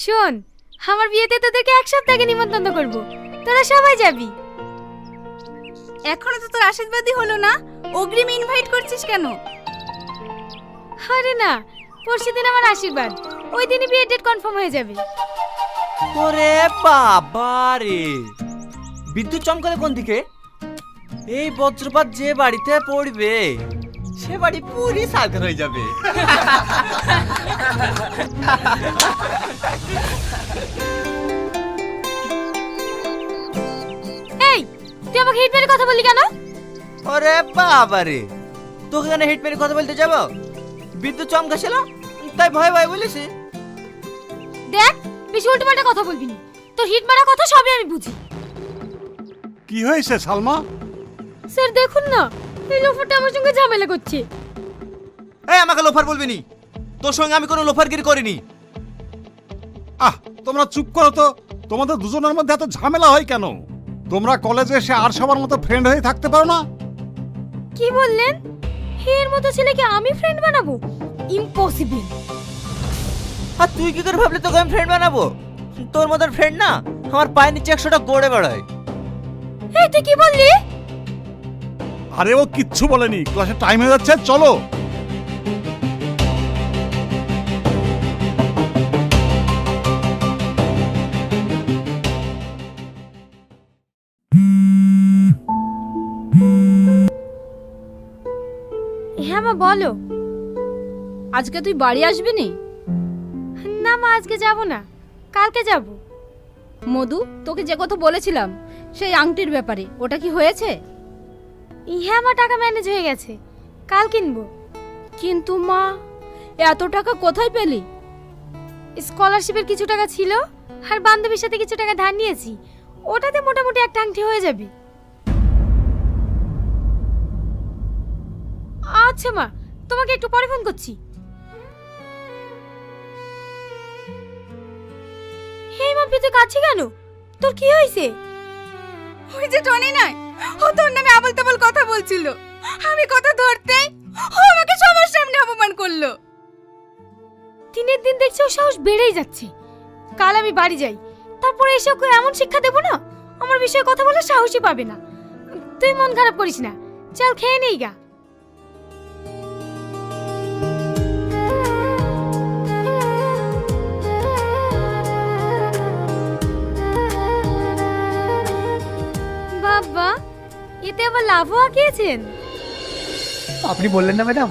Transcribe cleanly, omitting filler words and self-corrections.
শোন, আমার বিয়েতে তোদেরকে এক সপ্তাহ আগে নিমন্ত্রণ করব, তোরা সবাই যাবি। এখনো তো তোর আশীর্বাদই হলো না, অগ্রিম ইনভাইট করছিস কেন? আরে না, পরশুদিন আমার আশীর্বাদ, ওই দিনই বিয়ের ডেট কনফার্ম হয়ে যাবে। ওরে বাবা রে, বিদ্যুৎ চমকালে কোন দিকে? এই বজ্রপাত যে বাড়িতে পড়বে সে বাড়ি পুরি সাগর হয়ে যাবে। এই, তুই আমাকে হিট মেরে কথা বললি কেন? ওরে বাবা রে, তোকে কেন হিট মেরে কথা বলতে যাব? বিদ্যুৎ চমকাছিল তাই ভয় ভয় বলেছি। দেখ, বেশি উল্টোপাল্টা কথা বলবি না, তোর হিট মারা কথা সবই আমি বুঝি। কি হয়েছে সালমা? স্যার দেখুন না, এই লোফারটা আমার সঙ্গে ঝামেলা করছে। এই আমাকে লোফার বলবি নি, তোর সঙ্গে আমি কোনো লোফারগিরি করিনি। আহ, তোমরা চুপ করো তো। তোমাদের দুজনের মধ্যে এত ঝামেলা হয় কেন? তোমরা কলেজে এসে আর সবার মতো ফ্রেন্ড হয়ে থাকতে পারো না? কি বললেন? এর মতো ছেলেকে আমি ফ্রেন্ড বানাবো? ইম্পসিবল। আর তুই কি করে ভাবলি তোকে আমি ফ্রেন্ড বানাবো? তোর মতন ফ্রেন্ড না আমার পায়ের নিচে 100টা গড়ে বেড়ায়। এই তুই কি বললি? আরে ও কিচ্ছু বলেনি, ক্লাসে টাইম হয়ে যাচ্ছে, চলো। হ্যাঁ মা, বলো। আজকে তুই বাড়ি আসবি নি? না মা, আজকে যাব না, কালকে যাব। মধু, তোকে যে কথা বলেছিলাম সেই আংটির ব্যাপারে, ওটা কি হয়েছে? হ্যাঁ মা, টাকা ম্যানেজ হয়ে গেছে, কাল কিনবো। কিন্তু মা, এত টাকা কোথায় পেলি? স্কলারশিপের কিছু টাকা ছিল, আর বান্ধবীর সাথে কিছু টাকা ধার নিয়েছি, ওটাতে মোটামুটি একটা আংটি হয়ে যাবে। আচ্ছা মা, তোমাকে একটু পরে ফোন করছি। হেই মা, তুই কাছে কেন? তোর কি হয়েছে? ওই যে টনি নাই, ও তোর নামে আবল তাবল কথা বলছিল, আমি কথা ধরতেই ও আমাকে সবার সামনে অপমান করলো। দিনের দিন দেখছি ওর সাহস বেড়েই যাচ্ছে। কাল আমি বাড়ি যাই, তারপরে এসে ওকে এমন শিক্ষা দেবো না, আমার বিষয়ে কথা বলার সাহসই পাবে না। তুই মন খারাপ করিস না, চল খেয়ে নেই গা। বাবা, এতে আবার লাভও আঁকিয়েছেন? আপনি বললেন না ম্যাডাম,